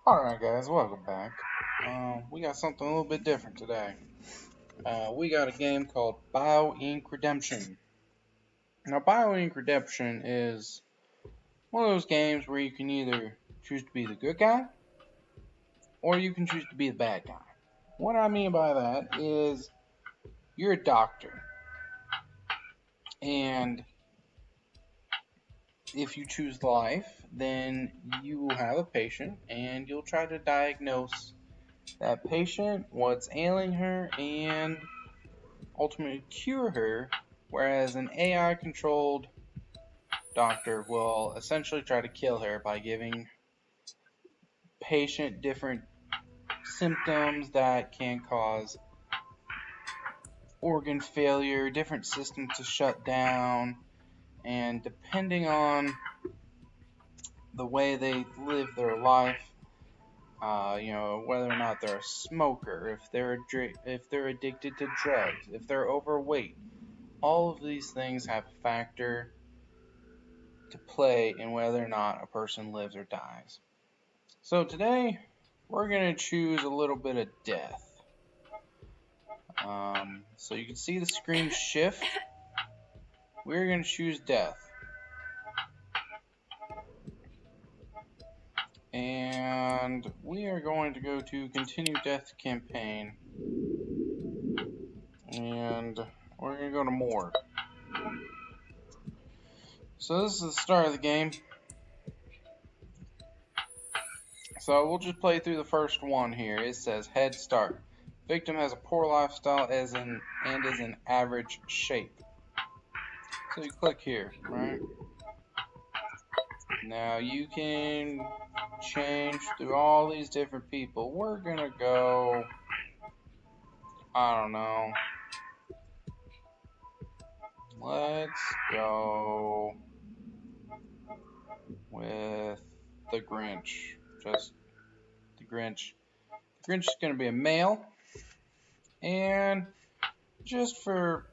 Alright guys, welcome back. We got something a little bit different today. We got a game called BioInk Redemption. Now BioInk Redemption is one of those games where you can either choose to be the good guy, or you can choose to be the bad guy. What I mean by that is, you're a doctor, and if you choose life, then you will have a patient, and you'll try to diagnose that patient, what's ailing her, and ultimately cure her, whereas an AI controlled doctor will essentially try to kill her by giving patient different symptoms that can cause organ failure, different systems to shut down, and depending on the way they live their life, whether or not they're a smoker, if they're addicted to drugs, if they're overweight, all of these things have a factor to play in whether or not a person lives or dies. So today, we're going to choose a little bit of death. So you can see the screen shift. We're going to choose death. And we are going to go to continue death campaign. And we're going to go to more. So this is the start of the game. So we'll just play through the first one here. It says Head Start. Victim has a poor lifestyle and is in average shape. So you click here, right? Now you can change through all these different people. We're gonna go, I don't know. Let's go with the Grinch. Just the Grinch. The Grinch is gonna be a male. And just for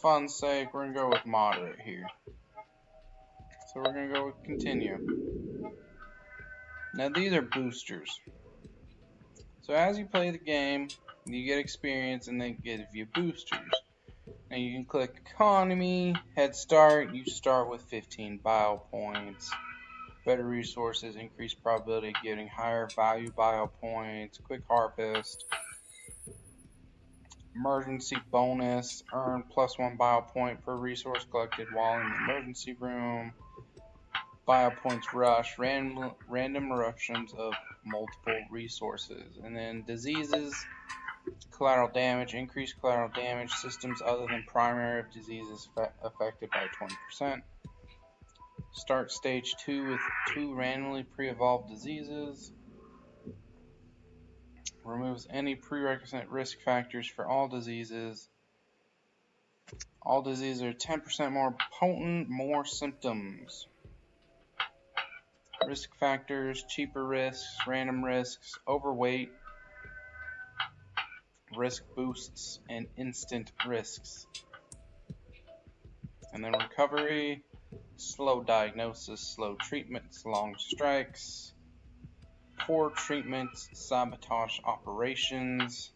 fun's sake, we're gonna go with moderate here. So we're gonna go with continue. Now these are boosters. So as you play the game, you get experience and they give you boosters. Now you can click economy, head start, you start with 15 bio points. Better resources, increased probability of getting higher value bio points, quick harvest, emergency bonus, earn +1 bio point per resource collected while in the emergency room, bio points rush, random eruptions of multiple resources, and then diseases, collateral damage, increased collateral damage, systems other than primary of diseases affected by 20%. Start stage 2 with 2 randomly pre-evolved diseases. Removes any prerequisite risk factors for all diseases. All diseases are 10% more potent, more symptoms. Risk factors, cheaper risks, random risks, overweight, risk boosts, and instant risks. And then recovery, slow diagnosis, slow treatments, long strikes, poor treatments, sabotage operations,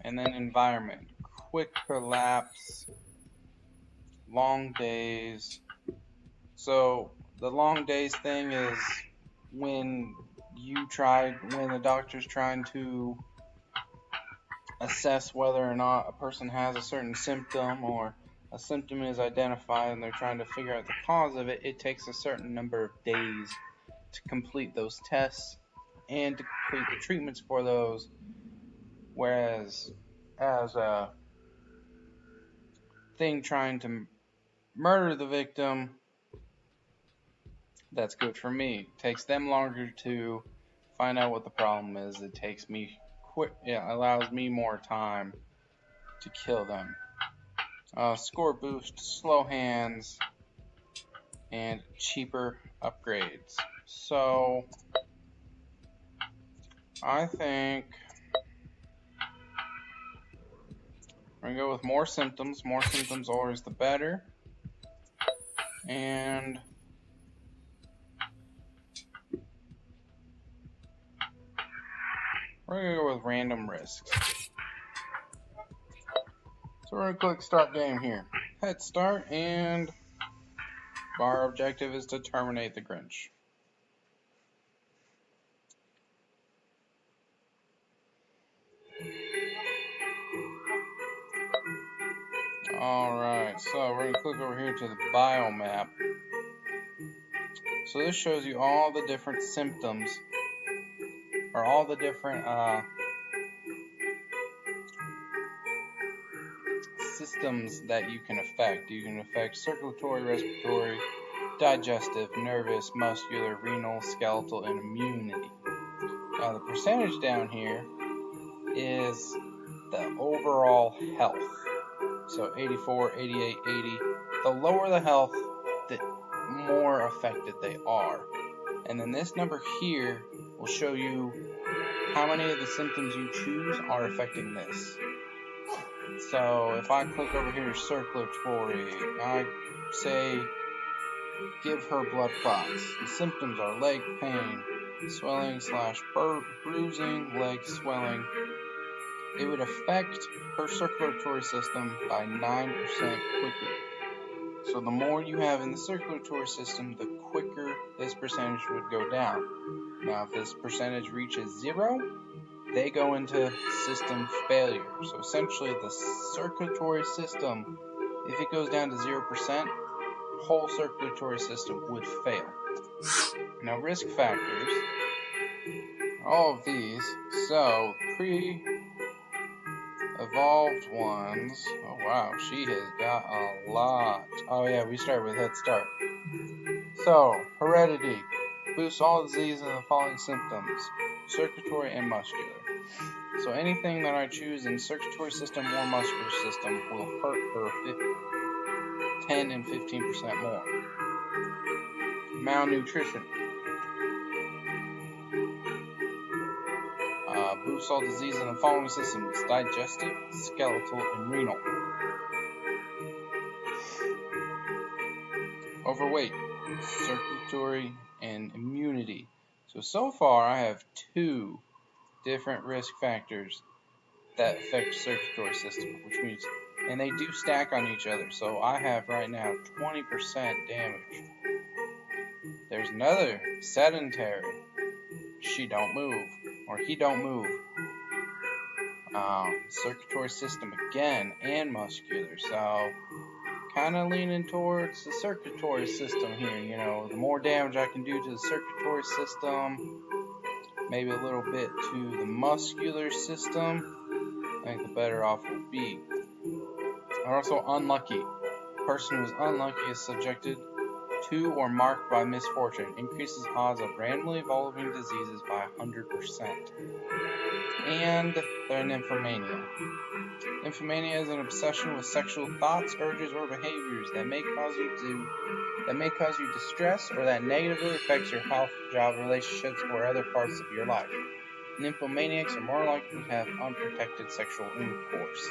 and then environment, quick collapse, long days. So the long days thing is when the doctor's trying to assess whether or not a person has a certain symptom, or a symptom is identified and they're trying to figure out the cause of it, it takes a certain number of days to complete those tests and to complete the treatments for those, whereas as a thing trying to murder the victim, that's good for me. It takes them longer to find out what the problem is. It takes me allows me more time to kill them. Score boost, slow hands, and cheaper upgrades. So I think we're gonna go with more symptoms. More symptoms always the better. And We're going to go with random risks. So we're going to click start game here. Hit start, and our objective is to terminate the Grinch. Alright, so we're going to click over here to the bio map. So this shows you all the different symptoms, or all the different systems that you can affect. You can affect circulatory, respiratory, digestive, nervous, muscular, renal, skeletal, and immunity. Now the percentage down here is the overall health. So 84, 88, 80. The lower the health, the more affected they are. And then this number here will show you how many of the symptoms you choose are affecting this. So if I click over here to circulatory, I say give her blood clots. The symptoms are leg pain, swelling / bruising, leg swelling. It would affect her circulatory system by 9% quicker. So the more you have in the circulatory system, the quicker this percentage would go down. Now if this percentage reaches 0, they go into system failure. So essentially the circulatory system, if it goes down to 0%, whole circulatory system would fail. Now risk factors, all of these, so pre-evolved ones, oh wow, she has got a lot. Oh yeah, we start with Head Start. So, heredity, boosts all disease and the following symptoms, circulatory and muscular. So anything that I choose in circulatory system or muscular system will hurt her 10 and 15% more. Malnutrition. Boosts all disease in the following systems, digestive, skeletal, and renal. Overweight, circulatory, and immunity. So far I have 2 different risk factors that affect the circulatory system, which means, and they do stack on each other. So I have right now 20% damage. There's another, sedentary. She don't move, or he don't move. Circulatory system again, and muscular. So kind of leaning towards the circulatory system here. You know, the more damage I can do to the circulatory system, maybe a little bit to the muscular system, I think the better off we'll be. Also unlucky. Person who is unlucky is subjected to or marked by misfortune. Increases odds of randomly evolving diseases by 100%. And they're an nymphomania. Nymphomania is an obsession with sexual thoughts, urges, or behaviors that may cause you distress or that negatively affects your health, job, relationships, or other parts of your life. Nymphomaniacs are more likely to have unprotected sexual intercourse.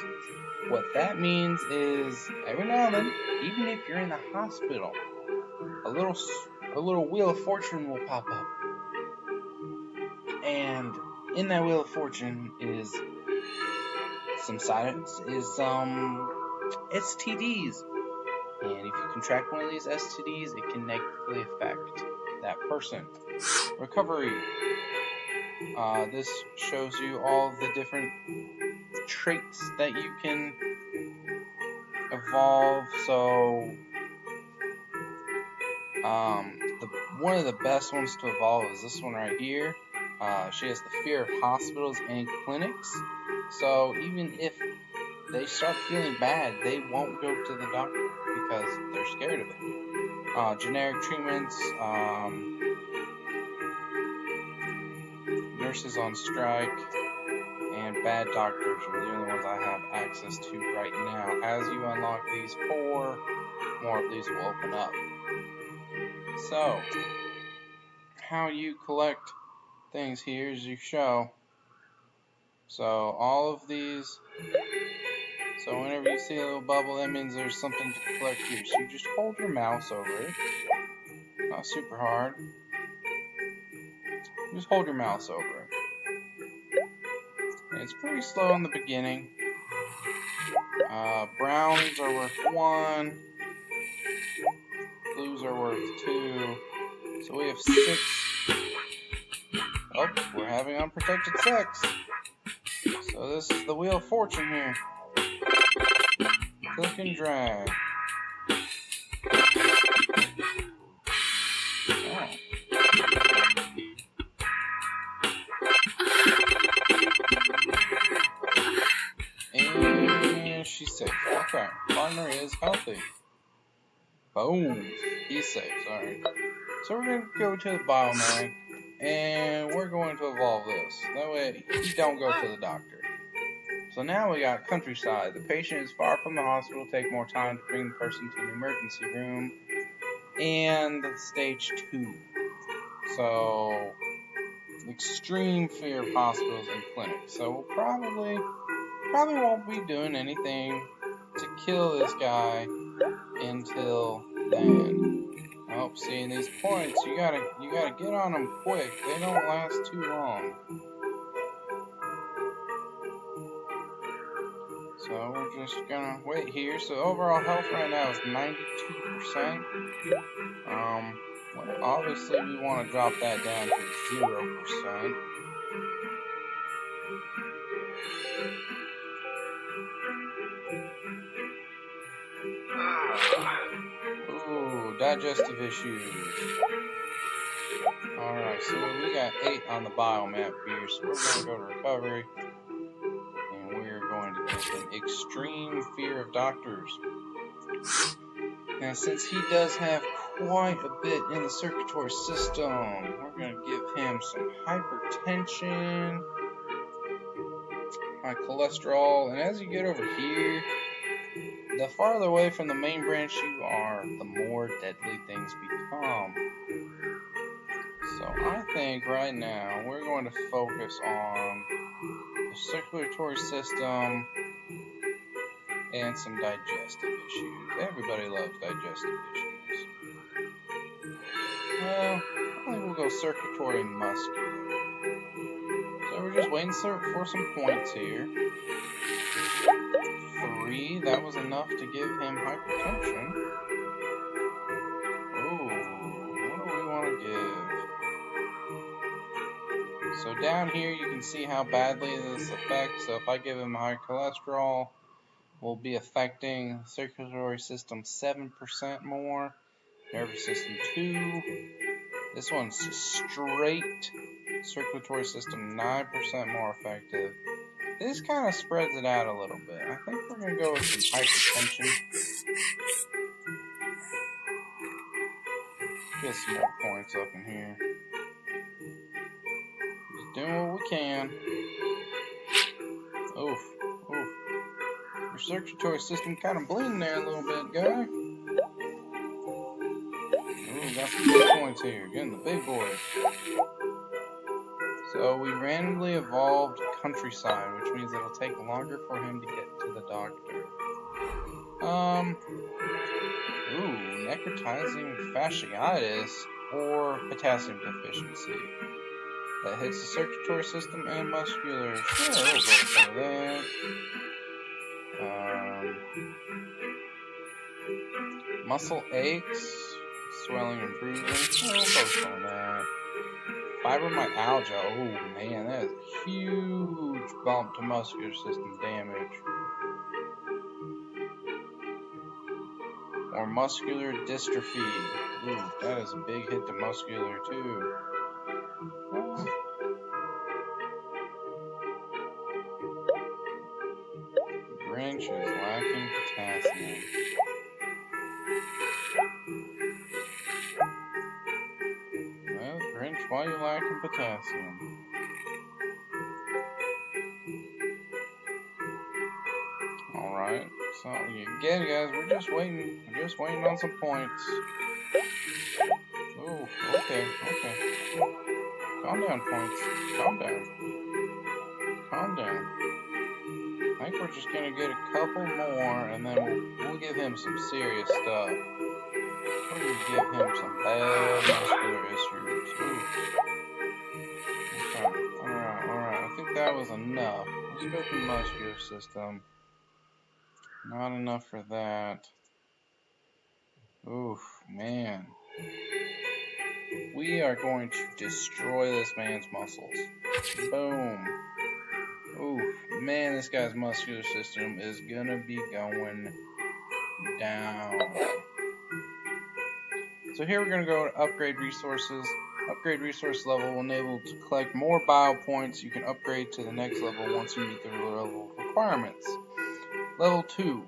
What that means is, every now and then, even if you're in the hospital, a little wheel of fortune will pop up. And in that wheel of fortune is some STDs. And if you contract one of these STDs, it can negatively affect that person. Recovery. This shows you all the different traits that you can evolve. So, one of the best ones to evolve is this one right here. She has the fear of hospitals and clinics. So even if they start feeling bad, they won't go to the doctor because they're scared of it. Generic treatments, nurses on strike, and bad doctors are the only ones I have access to right now. As you unlock these 4, more of these will open up. So, how you collect things here is you show. So all of these, so whenever you see a little bubble, that means there's something to collect here. So you just hold your mouse over it. Not super hard. Just hold your mouse over it. It's pretty slow in the beginning. Browns are worth 1. Blues are worth 2. So we have 6. Oh, we're having unprotected sex. So this is the Wheel of Fortune here. Click and drag. Oh. And she's safe. Okay. Partner is healthy. Boom. He's safe. Alright. So we're going to go to the Biomag. And we're going to evolve this. That way he don't go to the doctor. So now we got Countryside. The patient is far from the hospital. Take more time to bring the person to the emergency room. And stage 2. So extreme fear of hospitals and clinics. So we'll probably won't be doing anything to kill this guy until then. Oh, seeing these points, you gotta get on them quick. They don't last too long. So we're just gonna wait here. So overall health right now is 92%. Well, obviously we want to drop that down to 0%. Ooh, digestive issues. Alright, so we got 8 on the biomap here, so we're going to go to recovery. And we're going to give him extreme fear of doctors. Now, since he does have quite a bit in the circulatory system, we're going to give him some hypertension, high cholesterol, and as you get over here, the farther away from the main branch you are, the more deadly things become. So I think right now we're going to focus on the circulatory system and some digestive issues. Everybody loves digestive issues. Well, I think we'll go circulatory and muscular. So we're just waiting for some points here. 3, that was enough to give him hypertension. Ooh, what do we want to give? So down here you can see how badly this affects. So if I give him high cholesterol, we'll be affecting the circulatory system 7% more, nervous system 2. This one's straight circulatory system 9% more effective. This kind of spreads it out a little bit. I think we're going to go with some hypertension. Get some more points up in here. Just doing what we can. Oof. Oof. Your circulatory system kind of bleeding there a little bit, guy. Ooh, got some big points here. Getting the big boys. So we randomly evolved Countryside, which means it'll take longer for him to get to the doctor. Ooh, necrotizing fasciitis or potassium deficiency. That hits the circulatory system and muscular. Sure, we'll go for that. Muscle aches, swelling and bruising. Sure, we'll focus on that. Fibromyalgia. Oh man, that is a huge bump to muscular system damage. Or muscular dystrophy. Ooh, that is a big hit to muscular too. Grinch is lacking potassium. Well, Grinch, why are you lacking potassium? Alright, so again guys, we're just waiting on some points. Oh, okay. Calm down, points. Calm down. I think we're just gonna get a couple more, and then we'll give him some serious stuff. We're gonna give him some bad muscular issues. Okay. Alright. I think that was enough. Let's go through muscular system. Not enough for that. Oof, man. We are going to destroy this man's muscles. Boom. Oof, man, this guy's muscular system is gonna be going down. So here we're gonna go to upgrade resources. Upgrade resource level will enable to collect more bio points. You can upgrade to the next level once you meet the level requirements. Level 2.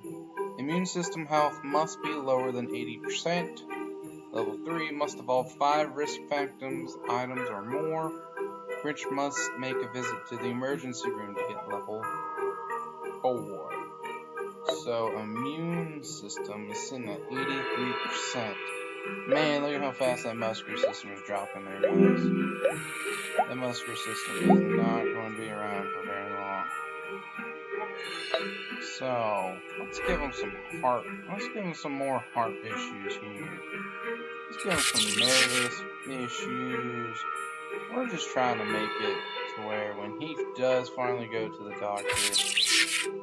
Immune system health must be lower than 80%. Level 3 must evolve 5 risk items or more. Grinch must make a visit to the emergency room to get level 4. So immune system is sitting at 83%. Man, look at how fast that muscular system is dropping there, guys. That muscular system is not going to be around for very long. So let's give him some heart. Let's give him some more heart issues here. Let's give him some nervous issues. We're just trying to make it to where when he does finally go to the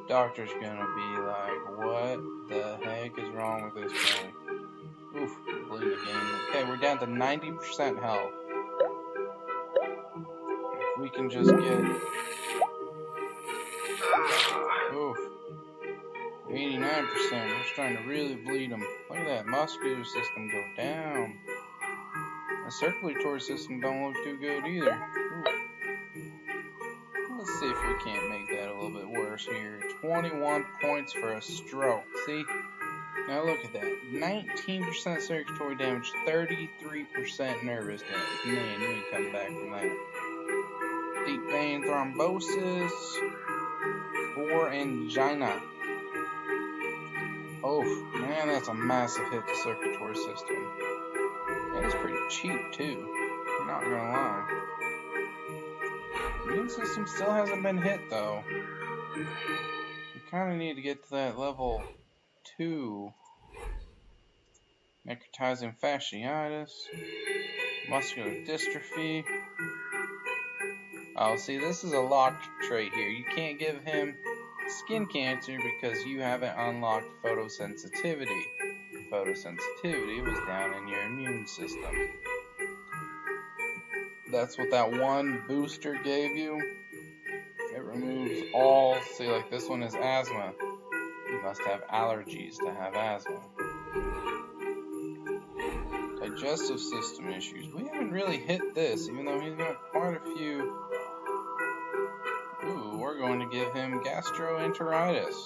doctor's gonna be like, what the heck is wrong with this guy? Oof, bleeding again. Okay, we're down to 90% health. If we can just get... Oof. 89%. We're starting to really bleed him. Look at that muscular system go down. The circulatory system don't look too good either. Oof. Let's see if we can't make that a little bit worse here. 21 points for a stroke. See? Now look at that. 19% circulatory damage, 33% nervous damage. Man, you ain't coming back from that. Deep vein thrombosis. 4 angina. Oh, man, that's a massive hit to circulatory system. And it's pretty cheap, too. I'm not gonna lie. Immune system still hasn't been hit, though. We kind of need to get to that level 2. Necrotizing fasciitis. Muscular dystrophy. Oh, see, this is a locked trait here. You can't give him skin cancer because you haven't unlocked photosensitivity. Photosensitivity was down in your immune system. That's what that one booster gave you. It removes all, see, like this one is asthma. You must have allergies to have asthma. Digestive system issues. We haven't really hit this, even though he's got quite a few. Ooh, we're going to give him gastroenteritis.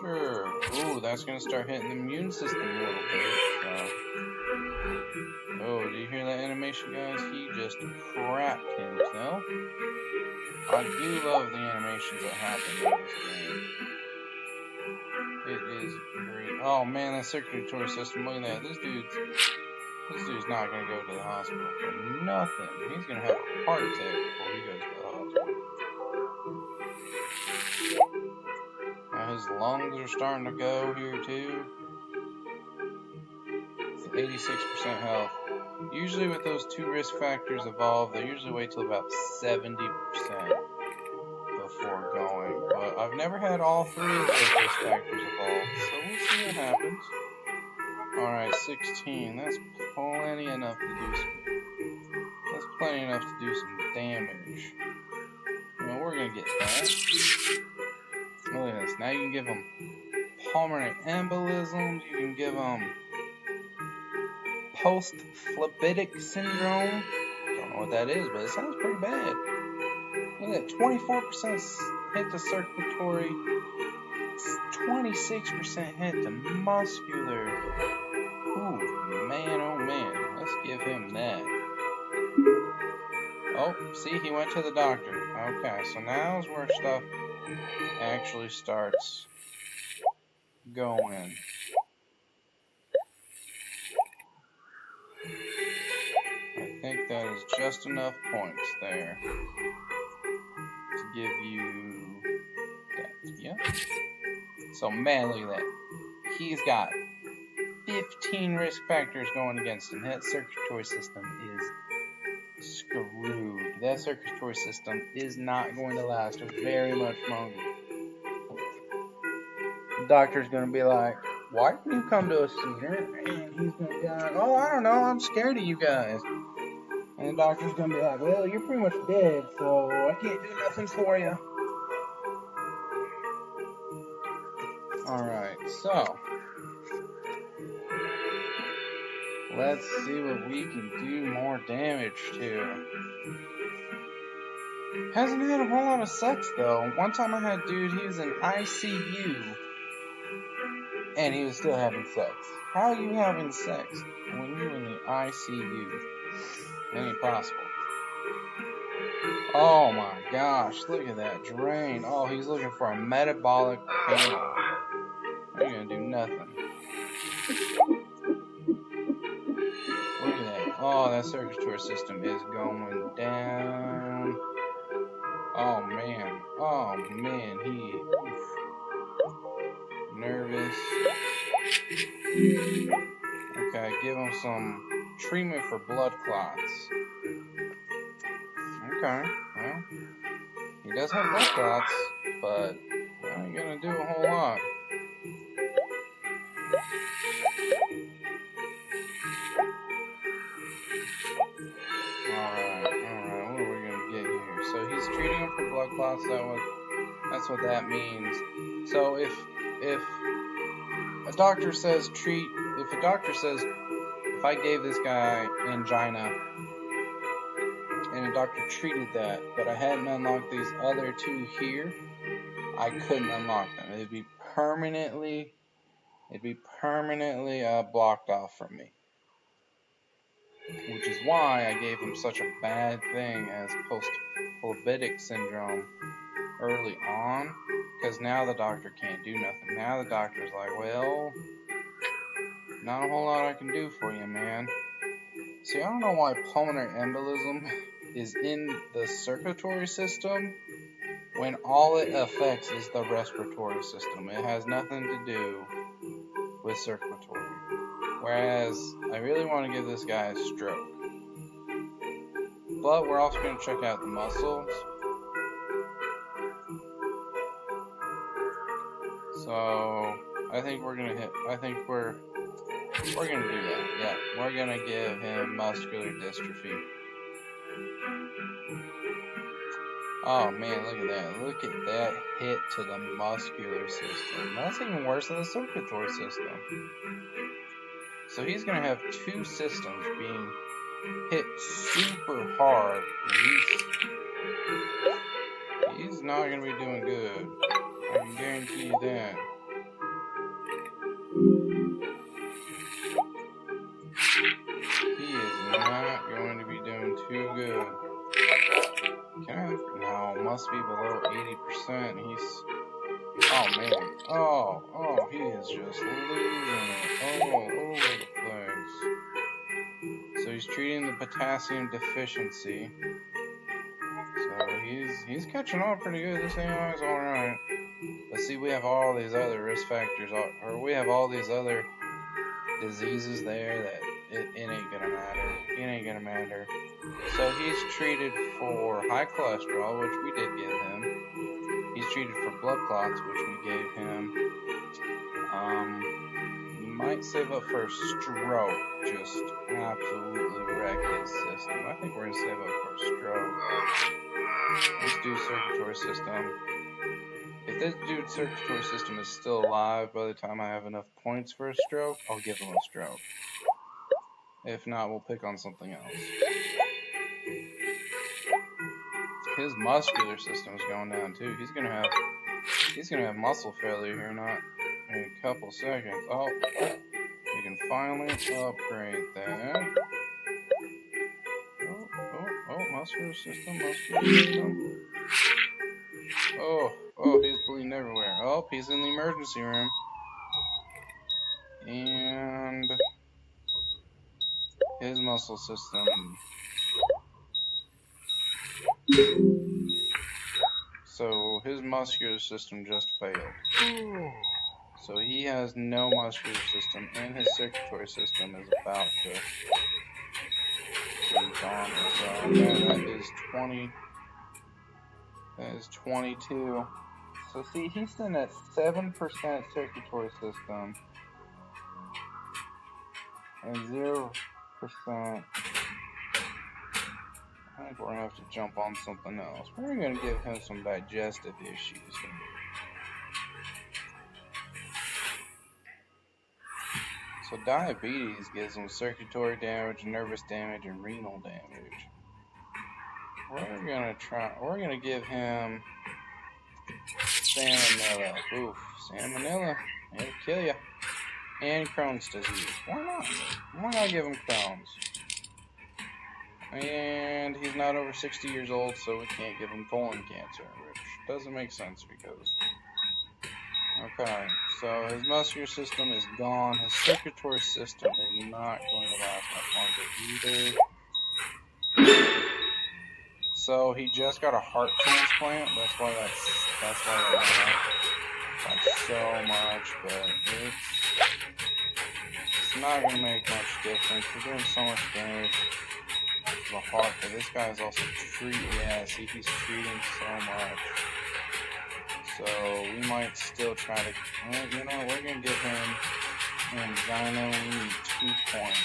Sure. Ooh, that's going to start hitting the immune system a little bit. So. Oh, do you hear that animation, guys? He just crapped himself. I do love the animations that happen in this game. It is great. Oh man, that circulatory system, look at that. This dude's not going to go to the hospital for nothing. He's going to have a heart attack before he goes to the hospital. Now his lungs are starting to go here too. It's 86% health. Usually with those 2 risk factors evolve, they usually wait till about 70% before going. But I've never had all 3 of those risk factors evolve, so we'll see what happens. Alright, 16. That's plenty enough to do some damage. Well, we're gonna get that. Look at this. Now you can give them pulmonary embolisms. You can give them post-phlebitic syndrome. Don't know what that is, but it sounds pretty bad. Look at that. 24% hit to circulatory. 26% hit to muscular. Ooh, man, oh man. Let's give him that. Oh, see, he went to the doctor. Okay, so now's where stuff actually starts going. I think that is just enough points there to give you that. Yep. So, man, look at that. He's got 15 risk factors going against him. That circulatory system is screwed. that circulatory system is not going to last very much longer. The doctor's going to be like, why didn't you come to us sooner? And he's going to be like, oh, I don't know, I'm scared of you guys. And the doctor's going to be like, well, you're pretty much dead, so I can't do nothing for you. Alright, so let's see what we can do more damage to. Hasn't had a whole lot of sex though. One time I had a dude, he was in ICU, and he was still having sex. How are you having sex when you're in the ICU? It ain't possible. Oh my gosh, look at that drain. Oh, he's looking for a metabolic panel. Ain't gonna do nothing. Look at that. Oh, that circulatory system is going down. Oh man. Oh man, he nervous. Okay, give him some treatment for blood clots. Okay, well, he does have blood clots, but that ain't gonna do a whole lot. Alright, what are we gonna get here? So he's treating him for blood clots, that's what that means. So if a doctor says if I gave this guy angina and a doctor treated that, but I hadn't unlocked these other two here, I couldn't unlock them. It'd be permanently blocked off from me. Which is why I gave him such a bad thing as post-phlebitic syndrome early on, because now the doctor can't do nothing. Now the doctor's like, well, not a whole lot I can do for you, man. See, I don't know why pulmonary embolism is in the circulatory system when all it affects is the respiratory system. It has nothing to do with circulatory. Whereas, I really want to give this guy a stroke. But we're also going to check out the muscles. So, I think we're going to do that. Yeah, we're going to give him muscular dystrophy. Oh man, look at that. Look at that hit to the muscular system. That's even worse than the circulatory system. So he's going to have two systems being hit super hard. He's not going to be doing good. I can guarantee you that. He is not going to be doing too good. No, must be below 80%. Oh man. Oh, he is just losing it all over the place. So he's treating the potassium deficiency. So he's catching on pretty good. This AI is alright. But see, we have all these other risk factors, or we have all these other diseases there that it ain't gonna matter. It ain't gonna matter. So he's treated for high cholesterol, which we did give him. He's treated for blood clots, which we gave him. You might save up for a stroke, just absolutely wreck his system. I think we're gonna save up for a stroke. Let's do circulatory system. If this dude's circulatory system is still alive by the time I have enough points for a stroke, I'll give him a stroke. If not, we'll pick on something else. His muscular system is going down too. He's gonna have muscle failure here in a couple seconds. Oh, we can finally upgrade that. Oh, muscular system. Oh, he's bleeding everywhere. Oh, he's in the emergency room. And his muscle system. So his muscular system just failed. So he has no muscular system, and his circulatory system is about to gone. So okay, that is 20. That is 22. So see, he's sitting at 7% circulatory system and 0%. I think we're gonna have to jump on something else. We're gonna give him some digestive issues. So diabetes gives him circulatory damage, nervous damage, and renal damage. We're gonna give him salmonella. Oof, salmonella, it'll kill you. And Crohn's disease. Why not? Why not give him Crohn's? And he's not over 60 years old, so we can't give him colon cancer, which doesn't make sense because... Okay, so his muscular system is gone. His circulatory system is not going to last much longer either. So he just got a heart transplant. That's why that that's so much, but it's not going to make much difference. We're doing so much damage to the heart, but this guy's also treating. Yeah, see, he's treating so much. So we might still try to, well, you know, we're going to give him angina. We need 2 points.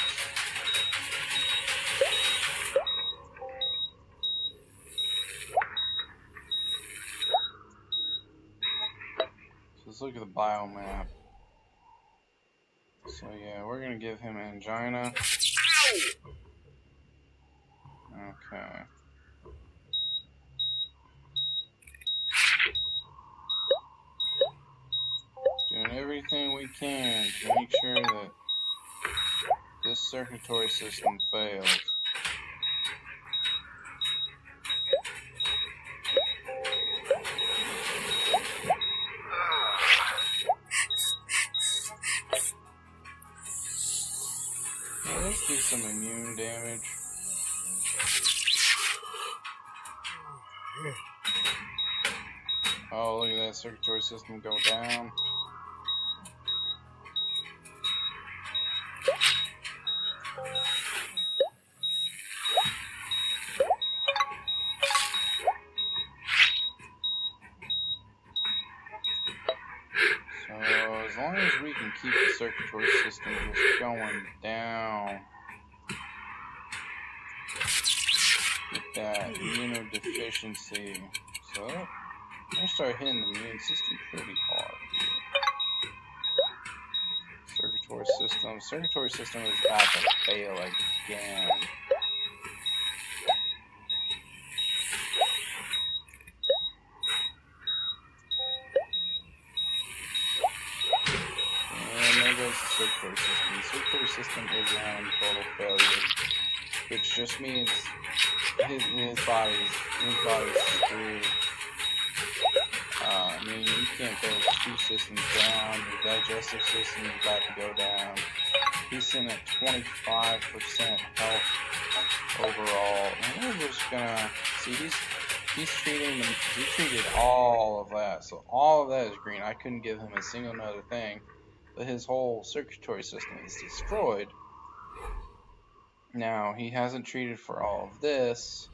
So let's look at the biomap. So yeah, we're going to give him angina. Okay. Doing everything we can to make sure that this circulatory system fails. Yeah, let's do some immune damage. Oh, look at that circulatory system go down. So as long as we can keep the circulatory system just going down with that immunodeficiency. So I'm gonna start hitting the immune system pretty hard here. Circulatory system is about to fail again. And there goes the circulatory system. The circulatory system is now in total failure, which just means his body's screwed. I mean, you can't go 2 systems down. The digestive system is about to go down. He's sitting at 25% health overall, and we're just gonna see he's treating them. He treated all of that, so all of that is green. I couldn't give him a single other thing, but his whole circulatory system is destroyed. Now he hasn't treated for all of this.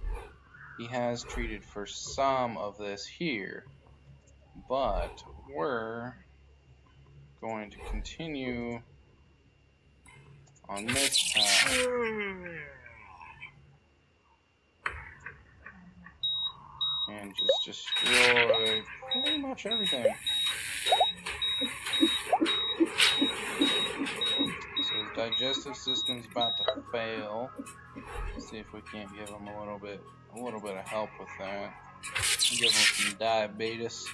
He has treated for some of this here. But we're going to continue on this path and just destroy pretty much everything. So his digestive system's about to fail. Let's see if we can't give him a little bit of help with that. We'll give him some diabetes.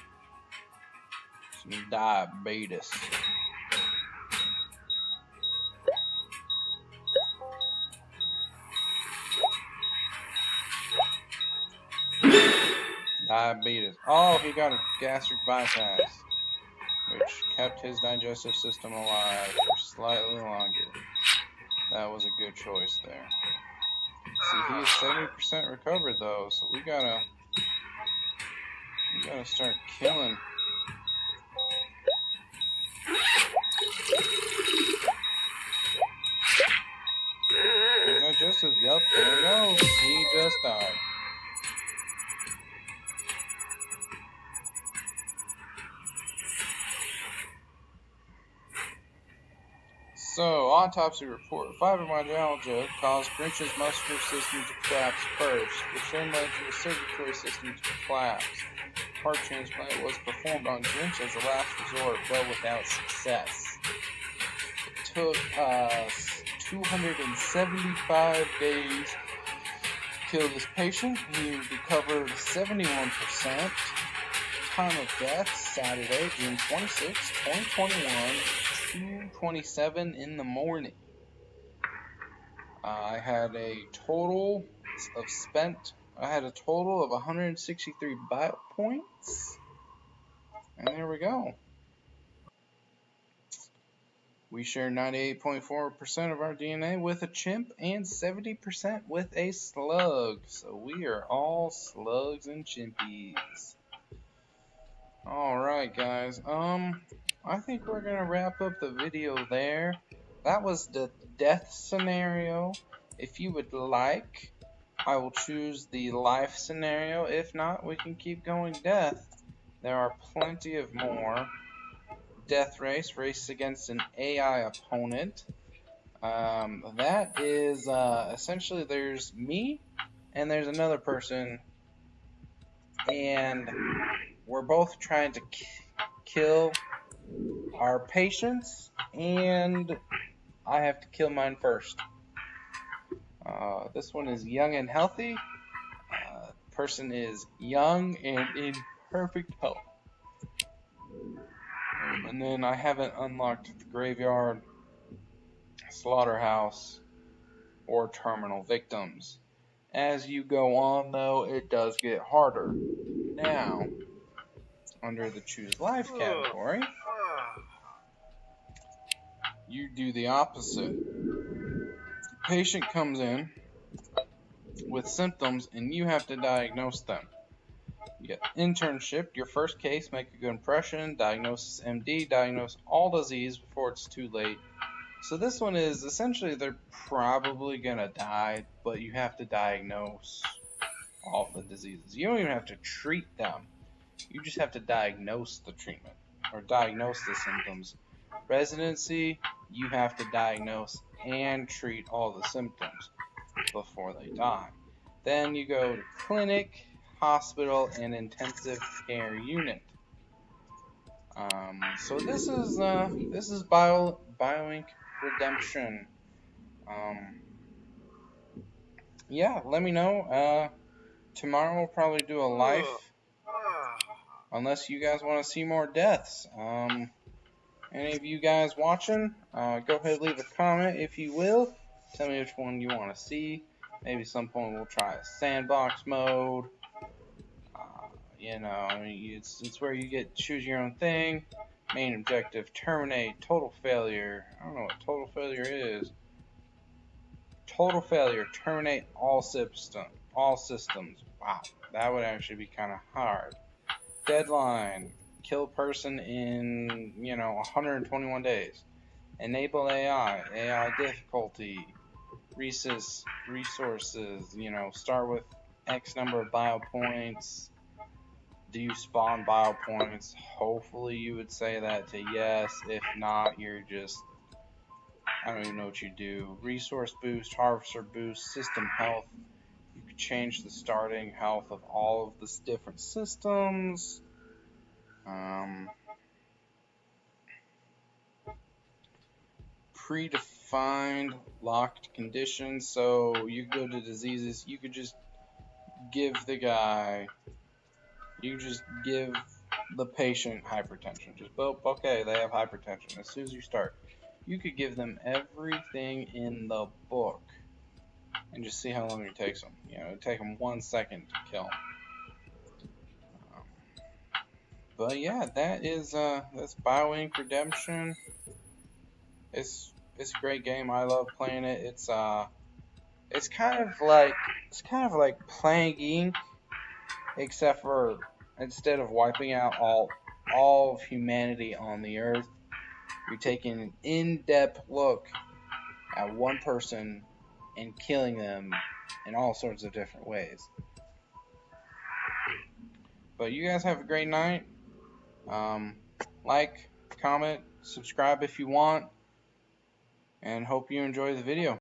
Diabetes. Oh, he got a gastric bypass, which kept his digestive system alive for slightly longer. That was a good choice there. See, he is 70% recovered though, so we gotta start killing. Digestive, yep, there we go. So, autopsy report. Fibromyalgia caused Grinch's muscular system to collapse first, which then led to his circulatory system to collapse. Heart transplant was performed on Grinch as a last resort, but without success. It took 275 days to kill this patient. He recovered 71%. Time of death, Saturday, June 26, 2021, 2:27 in the morning. I had a total of 163 bio points. And there we go. We share 98.4% of our DNA with a chimp and 70% with a slug. So we are all slugs and chimpies. Alright guys, I think we're gonna wrap up the video there. That was the death scenario. If you would like, I will choose the life scenario. If not, we can keep going death. There are plenty of more. Death race against an AI opponent. That is essentially there's me and there's another person, and we're both trying to kill our patients, and I have to kill mine first. This one is young and healthy. Person is young and in perfect health. And then I haven't unlocked the graveyard, slaughterhouse, or terminal victims. As you go on, though, it does get harder. Now, under the choose life category, you do the opposite. The patient comes in with symptoms and you have to diagnose them. You get internship, your first case, make a good impression, diagnosis MD, diagnose all disease before it's too late. So this one is essentially they're probably gonna die, but you have to diagnose all the diseases. You don't even have to treat them. You just have to diagnose the treatment or diagnose the symptoms. Residency, you have to diagnose and treat all the symptoms before they die. Then you go to clinic, hospital, and intensive care unit. So this is BioInk Redemption. Yeah, let me know. Tomorrow we'll probably do a life, unless you guys want to see more deaths. Any of you guys watching, go ahead and leave a comment if you will. Tell me which one you want to see. Maybe some point we'll try a sandbox mode. You know, I mean, it's where you get choose your own thing. Main objective, terminate, total failure. I don't know what total failure is. Total failure, terminate all systems. Wow, that would actually be kind of hard. Deadline, kill person in, 121 days. Enable AI difficulty, resources, start with X number of bio points. Do you spawn bio points? Hopefully you would say that to yes. If not, you're just, I don't even know what you do. Resource boost, harvester boost, system health. You could change the starting health of all of the different systems. Predefined locked conditions. So you go to diseases, you could just give the patient hypertension. Just boop, okay, they have hypertension. As soon as you start, you could give them everything in the book and just see how long it takes them. It'd take them 1 second to kill them. But yeah, that's BioInk Redemption. It's a great game. I love playing it. It's kind of like playing Ink, except for instead of wiping out all of humanity on the earth, you're taking an in-depth look at one person and killing them in all sorts of different ways. But you guys have a great night. Like, comment, subscribe if you want. and hope you enjoy the video.